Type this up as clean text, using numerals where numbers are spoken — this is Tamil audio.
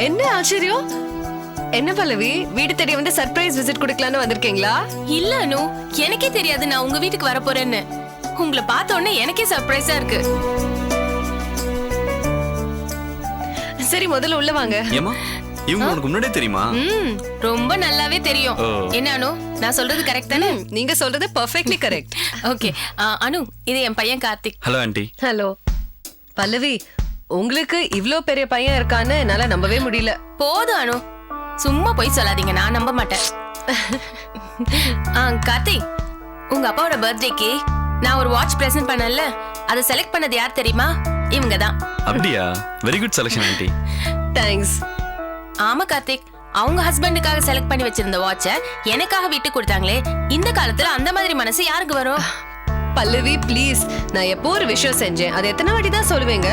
என்ன ஆச்சரியம்? என்ன பல்லவி, வீடு தேடி வந்து சர்ப்ரைஸ் விசிட் கொடுக்கலான்னு வந்திருக்கீங்களா? இல்ல அனு, எனக்கே தெரியாது நான் உங்க வீட்டுக்கு வர போறேன்னு. உங்களை பார்த்த உடனே எனக்கே சர்ப்ரைஸா இருக்கு. சரி, முதல்ல உள்ள வாங்க. ஏமா, இவங்க உனக்கு முன்னாடியே தெரியுமா? ரொம்ப நல்லாவே தெரியும். என்ன அனு, நான் சொல்றது கரெக்ட் தானே? நீங்க சொல்றது பெர்ஃபெக்ட்லி கரெக்ட். ஓகே அனு, இது என் பையன் Karthik. Hello aunty. Hello Pallavi, உங்களுக்கு இவ்ளோ பெரிய பையன் இருக்கான்னு என்னால நம்பவே முடியல. போதும் அனு, சும்மா போய் சொல்லாதீங்க, நான் நம்ப மாட்டேன். கார்த்திக், உங்க அப்பாவோட பர்த்டேக்கு நான் ஒரு வாட்ச் பிரசன்ட் பண்ணல, அதை செலக்ட் பண்ணது யார் தெரியுமா? இவங்க தான். அப்படியா? Very good selection aunty. Thanks. ஆமா கார்த்திக், அவங்க ஹஸ்பண்டுக்காக செலக்ட் பண்ணி வச்சிருந்த வாட்சை எனக்காக விட்டு கொடுத்தாங்களே. இந்த காலத்துல அந்த மாதிரி மனசு யாருக்கு வரும்? பல்லவி ப்ளீஸ், நான் எப்போ ஒரு விஷயம் செஞ்சேன், அது எத்தனை வாட்டி தான் சொல்லுவீங்க?